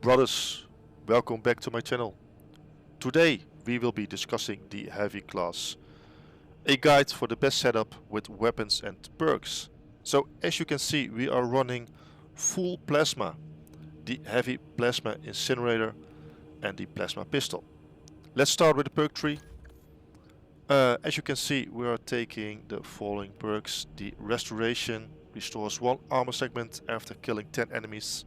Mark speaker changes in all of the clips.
Speaker 1: Brothers, welcome back to my channel. Today we will be discussing the Heavy class, a guide for the best setup with weapons and perks. So as you can see, we are running full plasma, the Heavy Plasma Incinerator and the Plasma Pistol. Let's start with the perk tree. As you can see, we are taking the following perks. The Restoration restores 1 armor segment after killing 10 enemies.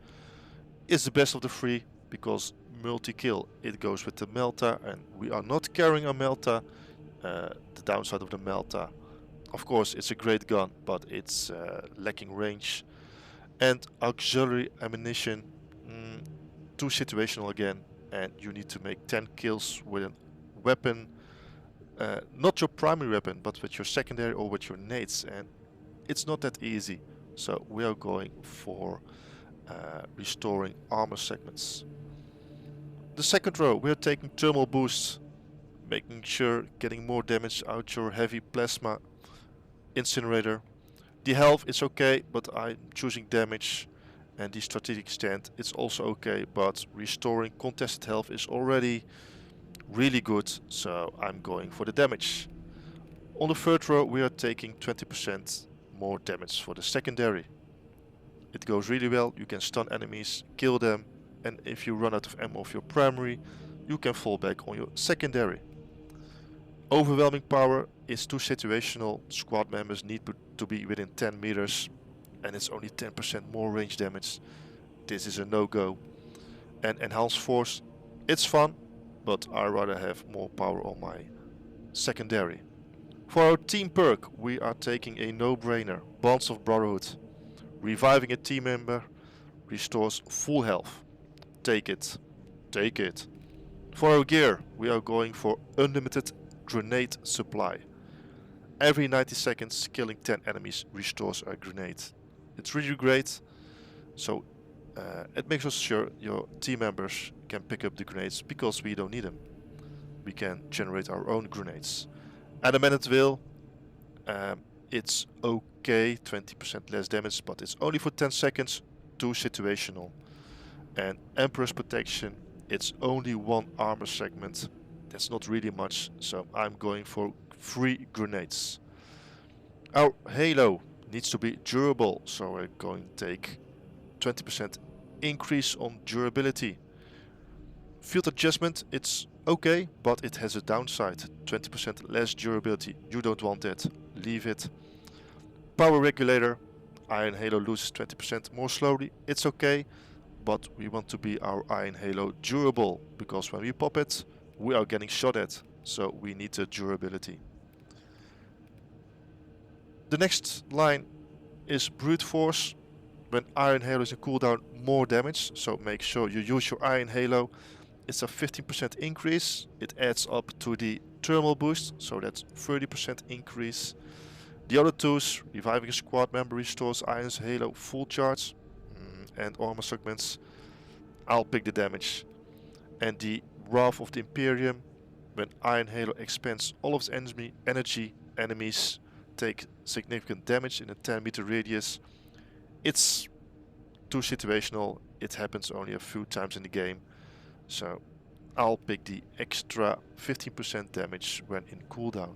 Speaker 1: It's the best of the 3 because multi-kill. It goes with the Melta and we are not carrying a Melta. The downside of the Melta, of course, it's a great gun, but it's lacking range. And auxiliary ammunition, too situational again, and you need to make 10 kills with a weapon, not your primary weapon, but with your secondary or with your nades, and it's not that easy. So we are going for restoring armor segments. The second row, we are taking thermal boosts, making sure getting more damage out your Heavy Plasma Incinerator. The health is okay, but I'm choosing damage, and the strategic stand is also okay, but restoring contested health is already really good, so I'm going for the damage. On the third row we are taking 20% more damage for the secondary. It goes really well, you can stun enemies, kill them, and if you run out of ammo of your primary, you can fall back on your secondary. Overwhelming power is too situational. Squad members need to be within 10 meters and it's only 10% more range damage. This is a no-go. And enhanced force, it's fun, but I rather have more power on my secondary. For our team perk, we are taking a no-brainer, Bonds of Brotherhood. Reviving a team member restores full health. Take it. Take it. For our gear, we are going for unlimited grenade supply. Every 90 seconds, killing 10 enemies restores a grenade. It's really great, so it makes us sure your team members can pick up the grenades because we don't need them. We can generate our own grenades. Adamant Will, it's okay, 20% less damage, but it's only for 10 seconds, too situational. And Emperor's Protection, it's only 1 armor segment. That's not really much, so I'm going for 3 grenades. Our halo needs to be durable, so we're going to take 20% increase on durability. Field adjustment, it's okay, but it has a downside. 20% less durability. You don't want that. Leave it. Power regulator. Iron Halo loses 20% more slowly. It's okay, but we want to be our Iron Halo durable, because when we pop it, we are getting shot at, so we need the durability. The next line is Brute Force. When Iron Halo is in cooldown, more damage, so make sure you use your Iron Halo. It's a 15% increase. It adds up to the thermal boost, so that's 30% increase. The other twos, reviving a squad member restores Iron Halo full charge, and armor segments. I'll pick the damage. And the Wrath of the Imperium, when Iron Halo expands all of its energy, enemies take significant damage in a 10-meter radius. It's too situational, it happens only a few times in the game, so I'll pick the extra 15% damage when in cooldown.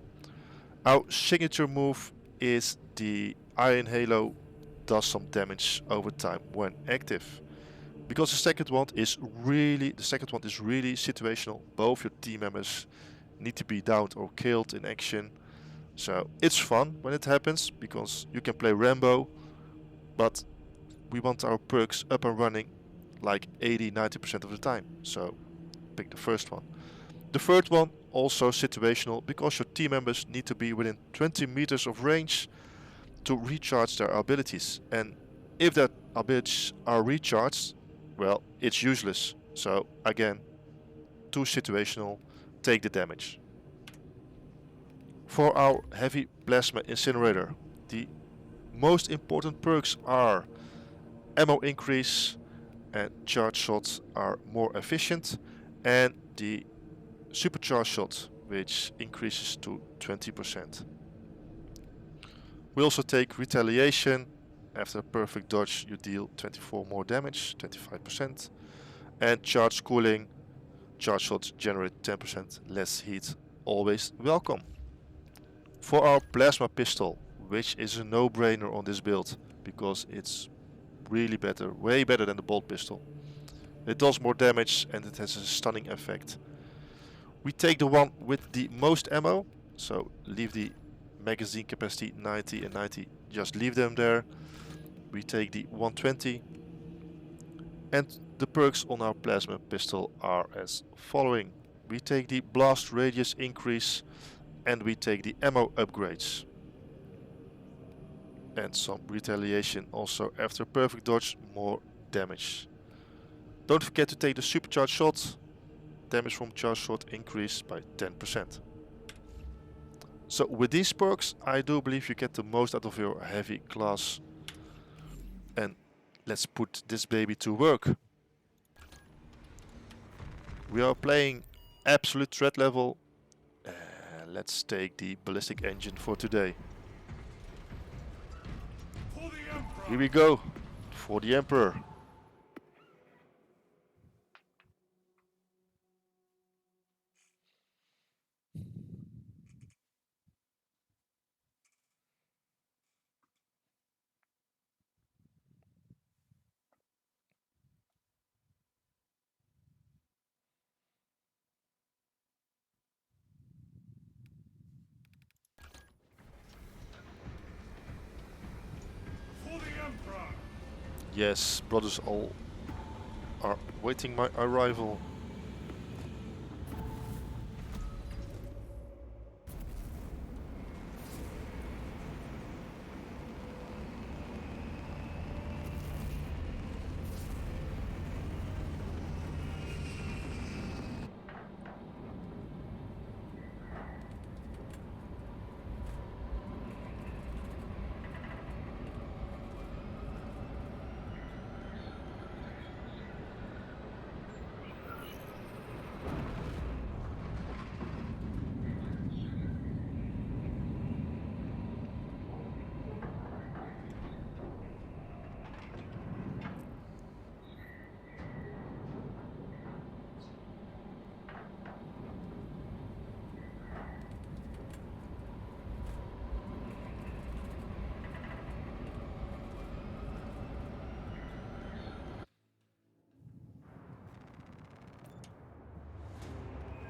Speaker 1: Our signature move is the Iron Halo does some damage over time when active. Because the second one is really situational. Both your team members need to be downed or killed in action. So it's fun when it happens because you can play Rambo, but we want our perks up and running like 80-90% of the time. So pick the first one. The third one also situational because your team members need to be within 20 meters of range to recharge their abilities. And if their abilities are recharged, well, it's useless. So again, too situational, take the damage. For our Heavy Plasma Incinerator, the most important perks are ammo increase and charge shots are more efficient, and the supercharge shot, which increases to 20%. We also take retaliation. After a perfect dodge you deal 24 more damage, 25%. And charge cooling. Charge shots generate 10% less heat. Always welcome. For our plasma pistol, which is a no-brainer on this build, because it's really better, way better than the bolt pistol. It does more damage and it has a stunning effect. We take the one with the most ammo, so leave the magazine capacity 90 and 90, just leave them there. We take the 120, and the perks on our plasma pistol are as following. We take the blast radius increase and we take the ammo upgrades. And some retaliation also after perfect dodge, more damage. Don't forget to take the supercharged shot. Damage from charge shot increased by 10%. So with these perks, I do believe you get the most out of your heavy class. And let's put this baby to work. We are playing absolute threat level. Let's take the ballistic engine for today. Here we go, for the Emperor. Yes, brothers all are waiting my arrival.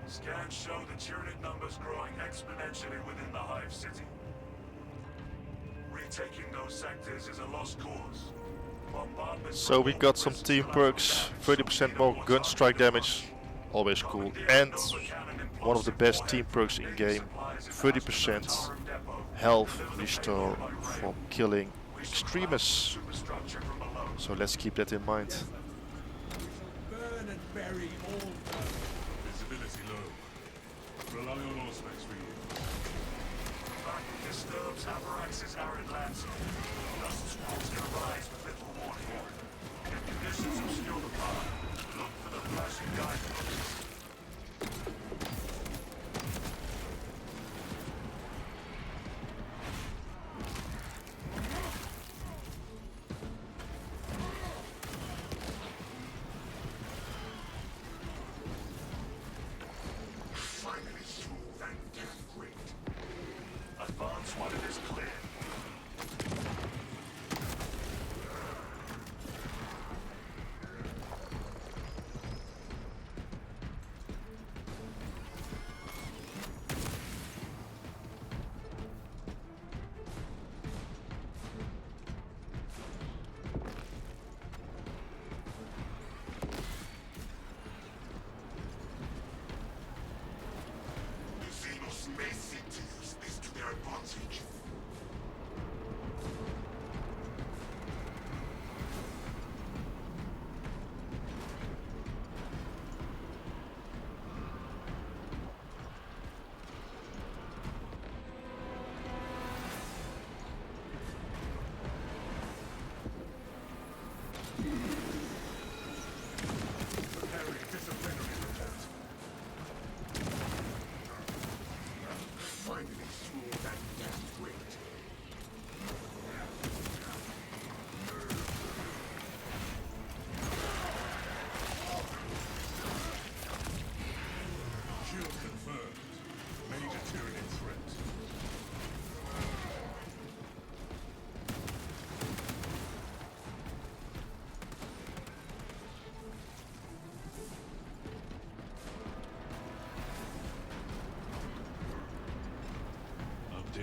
Speaker 2: Scans show the Tyranid numbers growing exponentially within the Hive City. Retaking those sectors is a lost cause.
Speaker 1: So we got some team perks, 30% more gun strike damage, always cool, and one of the best team perks in game, 30% health restore from killing extremists. So let's keep that in mind.
Speaker 2: Burn and bury all. Visibility low. Rely on Auspex for you. Vacuum disturbs Avarax's arid landscape. Dust storms can arise with little warning. If conditions obscure the path, look for the flashing guideposts.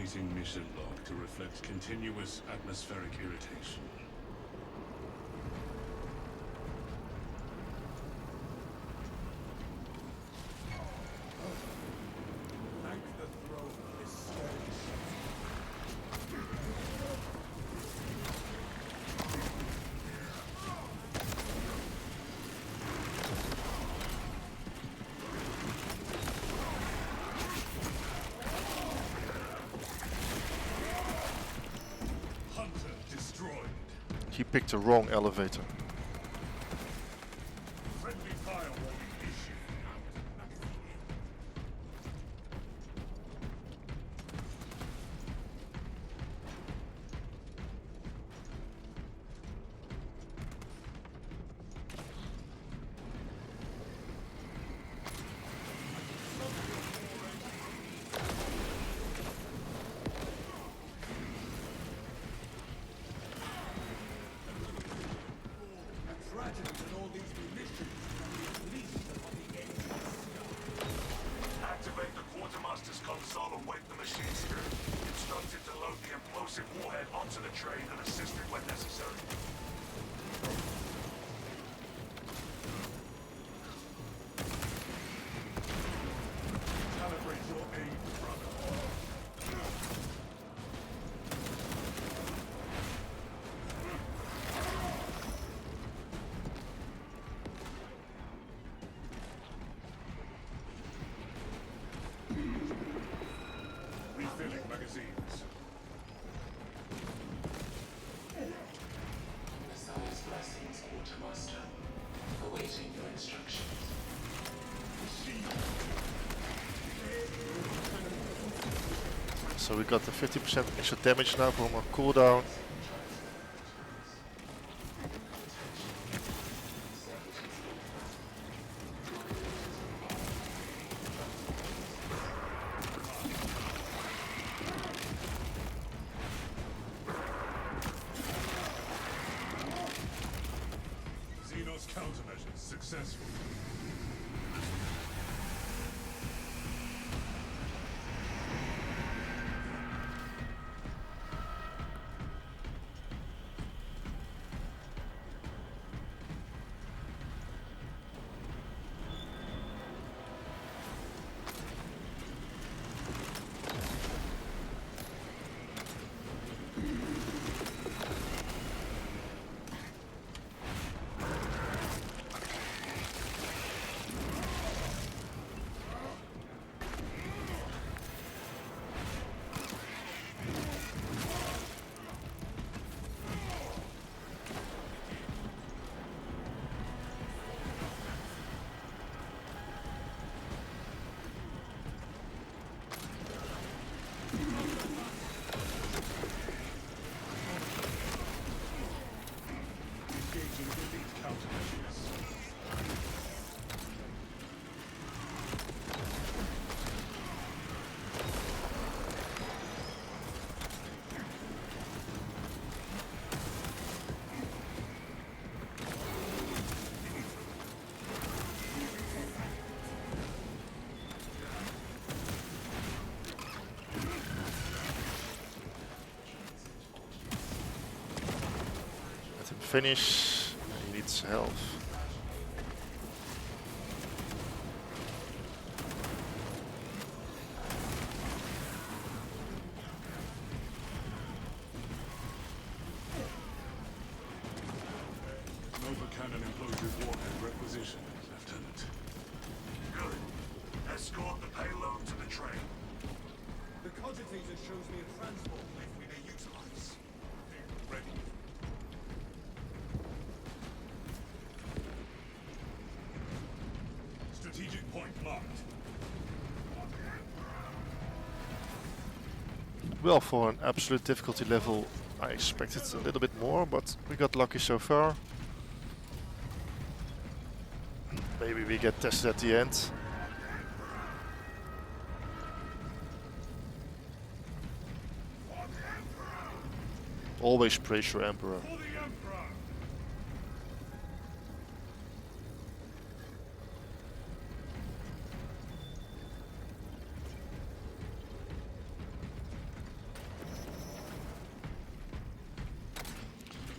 Speaker 2: Updating mission log to reflect continuous atmospheric irritation.
Speaker 3: Thank the throne for this sturdy
Speaker 2: Hunter destroyed.
Speaker 1: He picked the wrong elevator.
Speaker 2: Friendly firewall issued.
Speaker 3: tragedy that all these munitions can be released upon the edge of the sky.
Speaker 2: Activate the quartermaster's console and wake the machine spirit. Instructed to load the implosive warhead onto the train and assist it when necessary. Calibrate your aim, brother. Refilling magazines.
Speaker 4: Messiah's blessings, Quartermaster. Awaiting your instructions.
Speaker 1: So we got the 50% extra damage now from our cooldown.
Speaker 2: Xenos countermeasures successful. Engaging elite countermeasures.
Speaker 1: Let him finish. He needs health.
Speaker 2: Nova cannon implosive warhead requisitioned, Lieutenant. Good. Escort the payload to the train.
Speaker 3: The cogitator shows me a transport lift we may utilize.
Speaker 2: Ready. Strategic point marked.
Speaker 1: Well, for an absolute difficulty level, I expected a little bit more, but we got lucky so far. Maybe we get tested at the end. Always praise your Emperor.
Speaker 2: For the Emperor!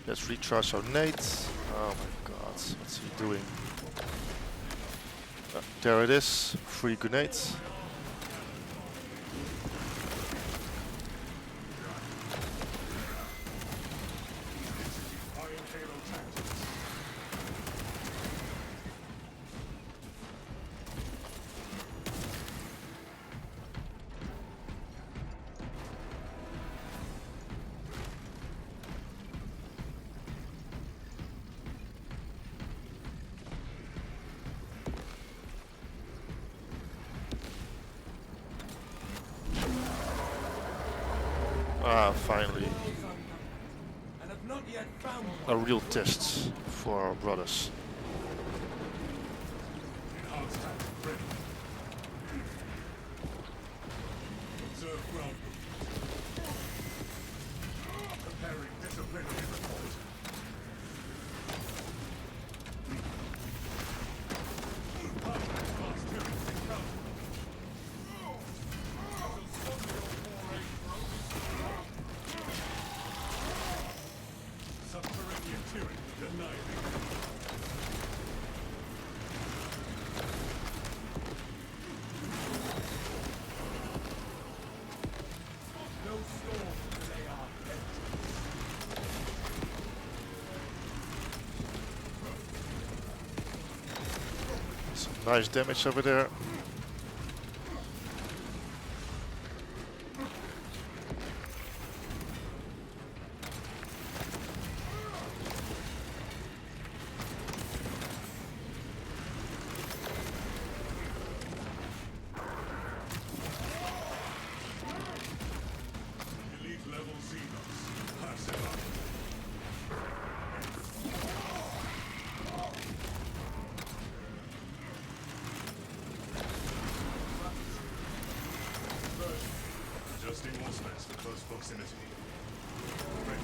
Speaker 1: Let's recharge our nades. Oh my god, what's he doing? There it is, 3 grenades. Ah, finally.
Speaker 3: And have not yet found
Speaker 1: A real test for our brothers.
Speaker 2: Enhanced tactic ready. Observe ground movement. Preparing disciplinary report. Advanced units encountered. Subterranean tyranny denied.
Speaker 3: no storm today are empty.
Speaker 1: Some nice damage over there.
Speaker 2: Elite level Xenos. Pass it on. Adjusting wall specs for close proximity. Ready.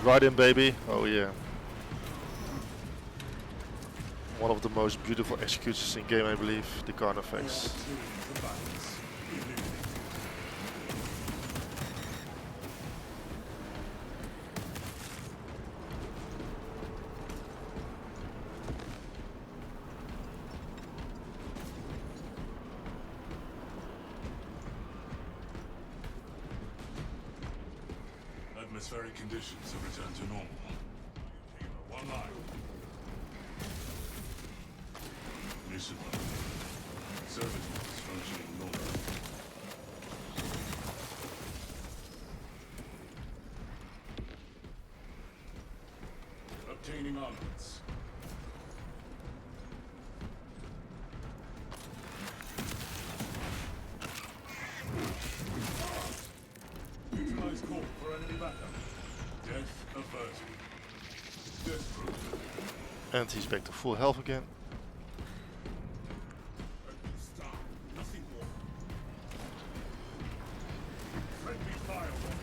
Speaker 1: Right in, baby. Oh yeah. One of the most beautiful executions in game, I believe. The Carnifex.
Speaker 2: Combatants. Eliminated. Atmospheric conditions have returned to normal. One line. Mission line. Servitude is functioning normally. Obtaining armaments. Utilize call for enemy backup. Death averted. Death proof.
Speaker 1: And he's back to full health again.
Speaker 3: Stop. Nothing more.
Speaker 2: Friendly firewall.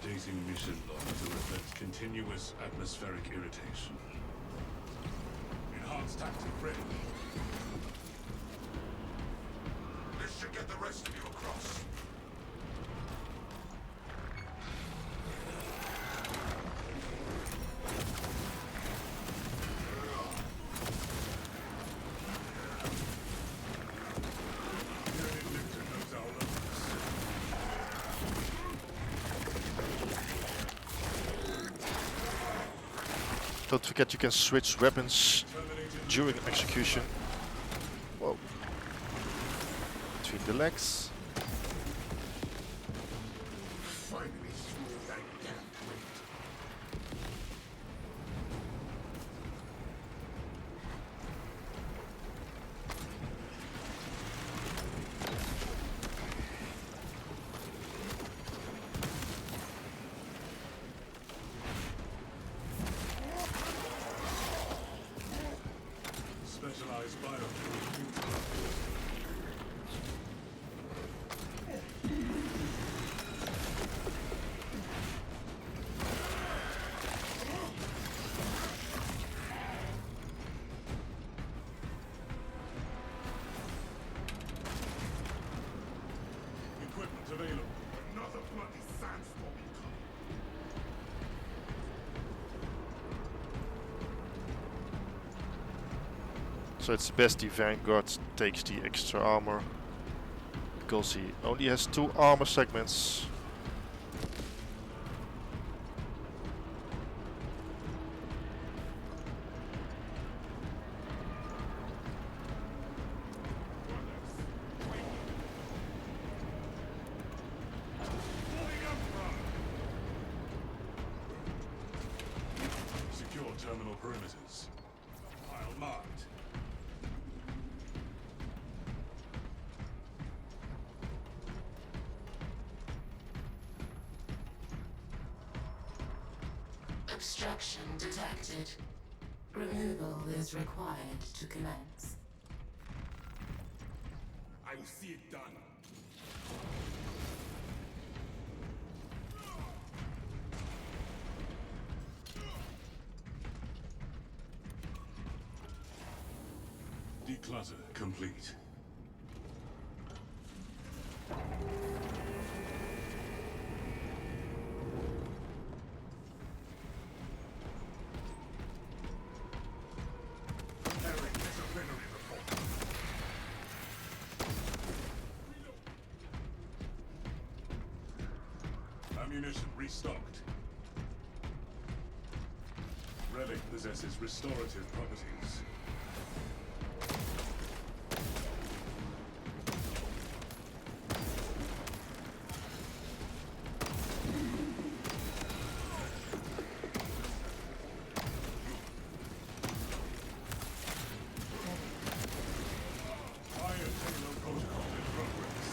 Speaker 2: Updating mission log to reflect continuous atmospheric irritation. Enhanced tactic ready. This should get the rest of you across. Unit Lictor knows our limits.
Speaker 1: Don't forget you can switch weapons
Speaker 2: Terminated
Speaker 1: during execution. Whoa. Between the legs.
Speaker 3: Finally through that damn plate.
Speaker 2: specialized biofuel.
Speaker 1: So it's best the Vanguard takes the extra armor, because he only has 2 armor segments.
Speaker 2: Secure terminal perimeters. Pile marked.
Speaker 4: Obstruction detected. Removal is required to commence.
Speaker 3: I will see it done.
Speaker 2: Declutter complete. Preparing disciplinary report. Ammunition restocked. Relic possesses restorative properties. Iron Halo protocol in progress.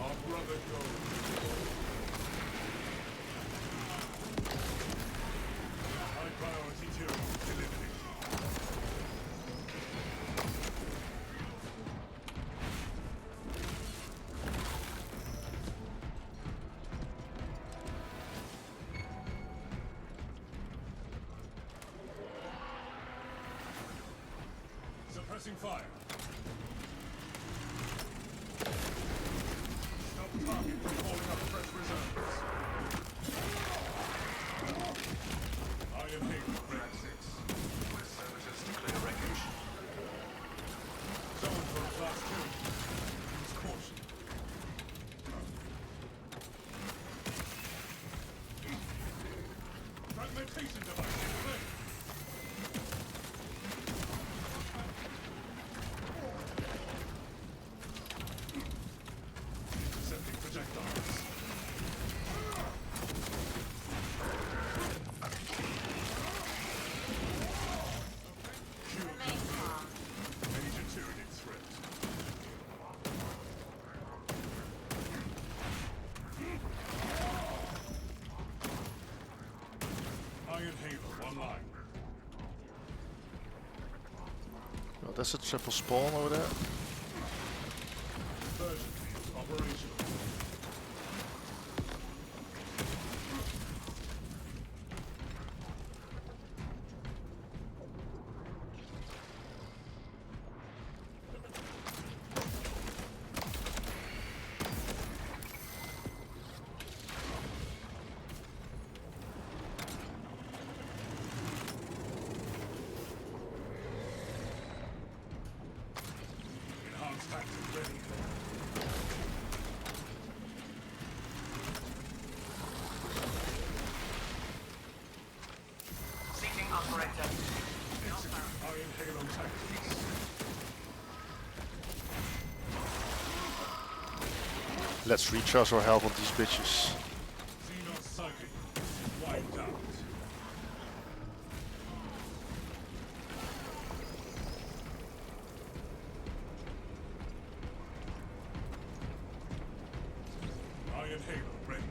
Speaker 2: Our brother goes. High priority tier delivery. Suppressing fire. Stop target from calling up fresh reserves. Iron Halo, Red 6. With services to clear wreckage. Zone for class 2. Use caution. Fragmentation device in place. Intercepting projectiles. Major Tyranid threat. Iron Halo online.
Speaker 1: Well, there's a triple spawn over there.
Speaker 2: Version field operational. Enhanced tactic ready.
Speaker 5: Seeking operator.
Speaker 2: Iron Halo tactics.
Speaker 1: Let's recharge our health on these bitches.
Speaker 2: Xenon psychic. Wiped out. Iron Halo ready.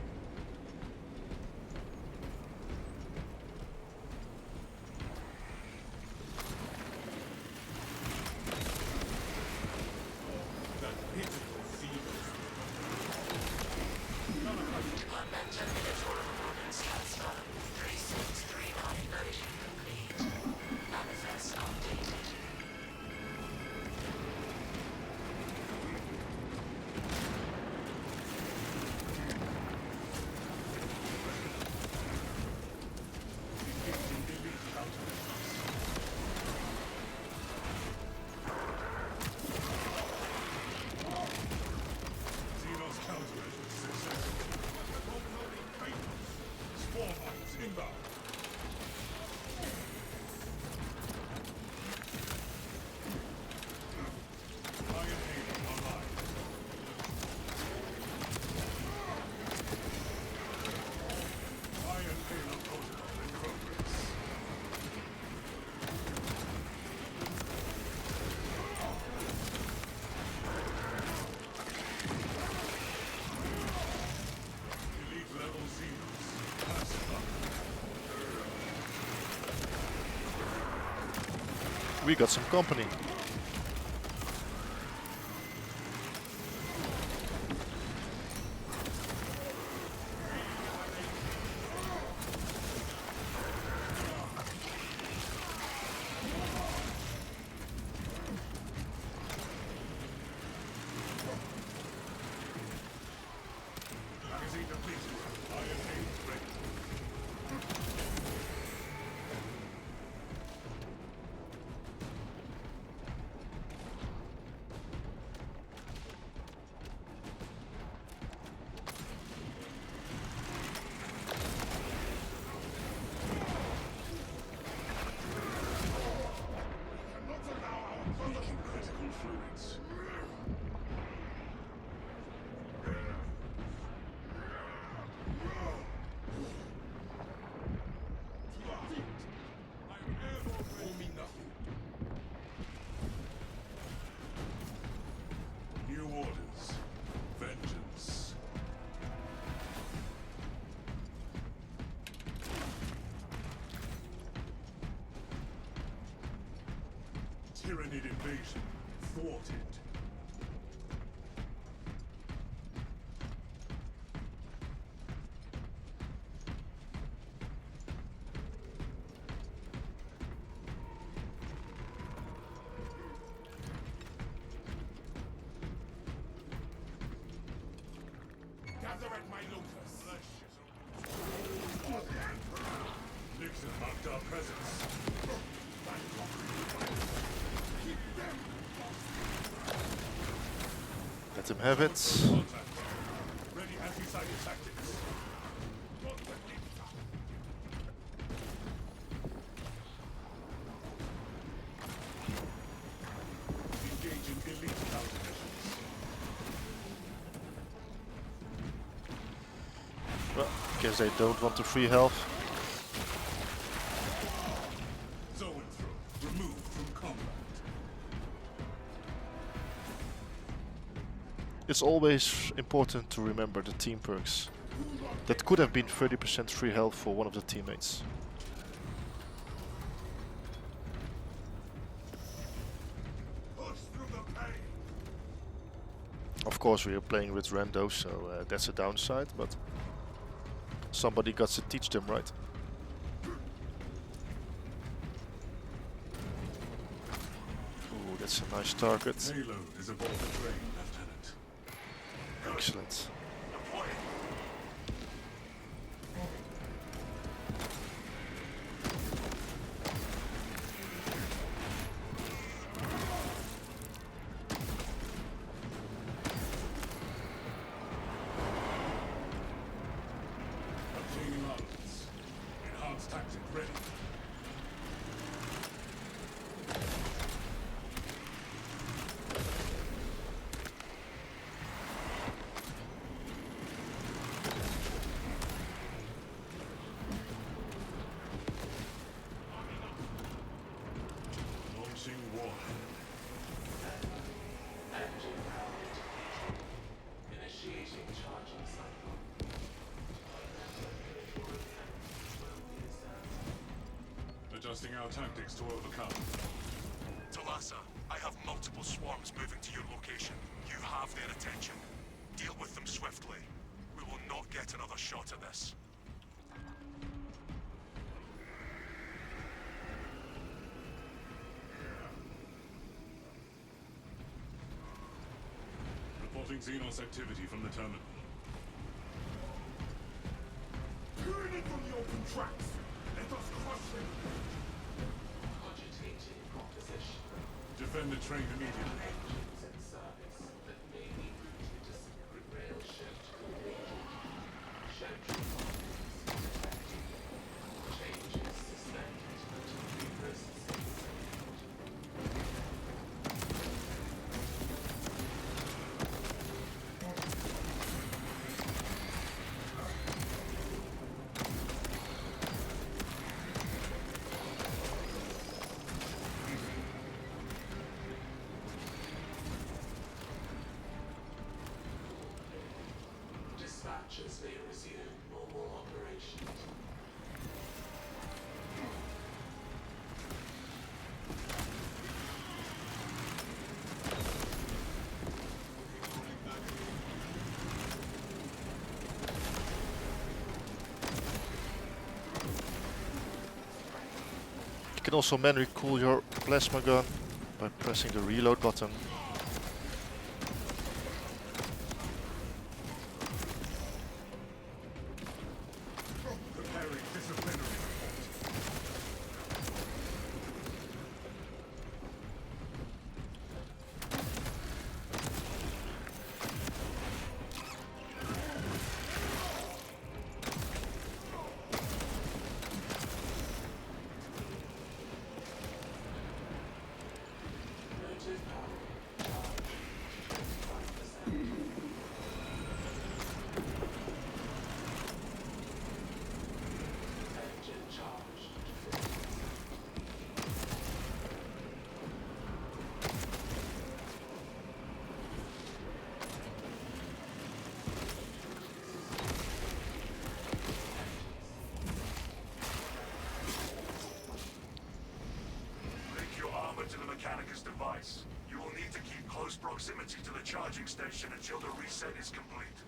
Speaker 2: That pitiful fever.
Speaker 4: Momentum editorial movements transfer. 363 version complete. Manifest updated.
Speaker 1: we got some company.
Speaker 2: Magazine depleted. Iron aims ready. Leaking critical fluids.
Speaker 3: Owe me nothing.
Speaker 2: New orders. Vengeance. Tyranid invasion. Thwarted.
Speaker 3: Gather at my locus.
Speaker 2: Nixon marked our presence.
Speaker 1: Let him have it.
Speaker 2: Contact. Ready anti-psychic tactics. Engage in elite countermeasures.
Speaker 1: Well, guess they don't want the free health.
Speaker 2: Zoanthrope removed from combat.
Speaker 1: It's always important to remember the team perks. That could have been 30% free health for one of the teammates.
Speaker 2: Push through the pain.
Speaker 1: Of course we are playing with rando, so that's a downside, but somebody got to teach them, right? Ooh, that's a nice target.
Speaker 2: Payload is aboard the train, Lieutenant.
Speaker 1: Excellent.
Speaker 2: Obtaining armaments. Enhanced tactic ready. Launching Warhammer.
Speaker 4: Initiating charging cycle.
Speaker 2: Adjusting our tactics to overcome.
Speaker 5: Talassa, I have multiple swarms moving to your location. You have their attention. Deal with them swiftly. We will not get another shot at this.
Speaker 2: Reporting Xenos activity from the terminal.
Speaker 3: Turn it from the open tracks. Let us crush them.
Speaker 4: Cogitating proposition.
Speaker 2: Defend the train immediately.
Speaker 4: Engines in service that may be routed to secret rail shift completed. Schedule findings detected. Changes suspended until reprocessing saved. Dispatches may resume normal operations.
Speaker 1: can also manually cool your plasma gun by pressing the reload button.
Speaker 2: Preparing disciplinary report.
Speaker 4: Motive power charge 25%. Engine charged to 50%.
Speaker 2: Link your armor to the Mechanicus device. You will need to keep close proximity to the charging station until the reset is complete.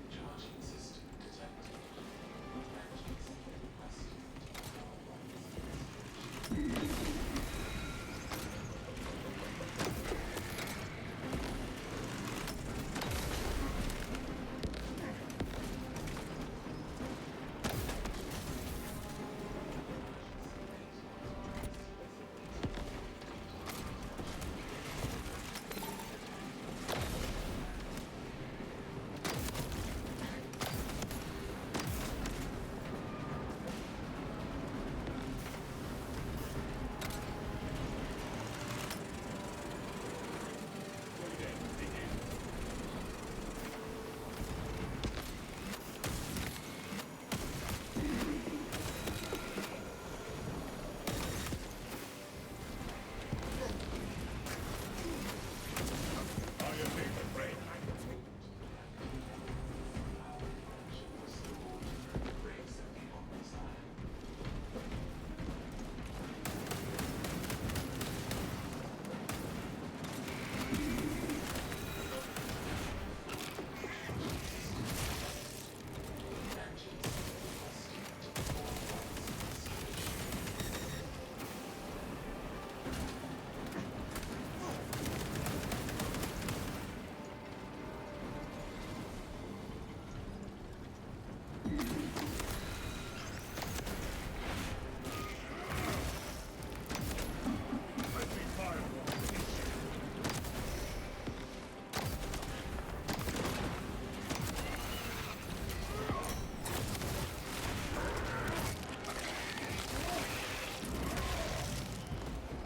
Speaker 4: Charging system detected. Emergency requested.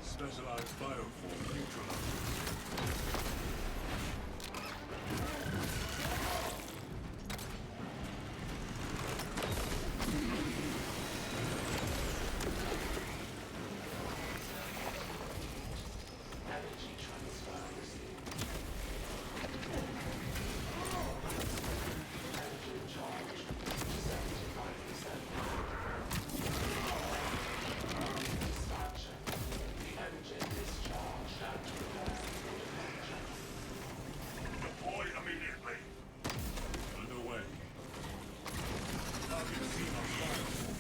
Speaker 2: Specialized bioform neutralized.
Speaker 4: Energy transfer received. Engine charged to 75%. Dispatcher. The engine discharged and prepared for departure.
Speaker 2: Deploy immediately. Underway. Target seen on bioform.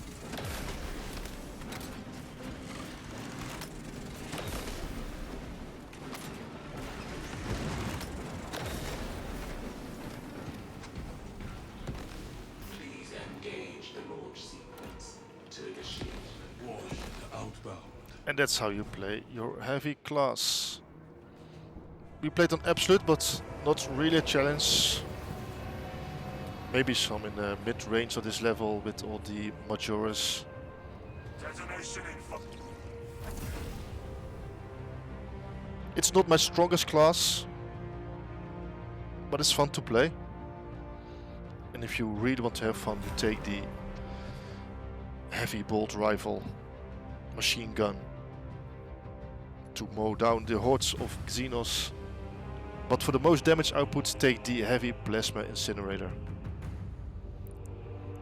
Speaker 4: Please engage the launch sequence to initiate.
Speaker 2: Warship outbound.
Speaker 1: And that's how you play your heavy class. We played on absolute, but not really a challenge. Maybe some in the mid-range of this level with all the Majoras.
Speaker 2: Detonation in
Speaker 1: It's not my strongest class, but it's fun to play. And if you really want to have fun, you take the heavy bolt rifle, machine gun, to mow down the hordes of Xenos. But for the most damage output, take the heavy plasma incinerator.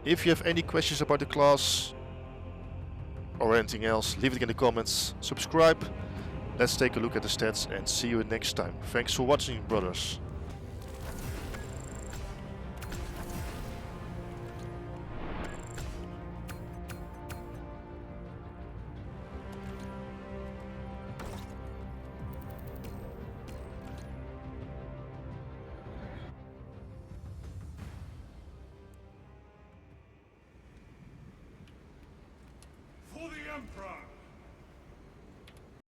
Speaker 1: If you have any questions about the class or anything else, leave it in the comments, subscribe. Let's take a look at the stats and see you next time. Thanks for watching, brothers.
Speaker 2: Emperor!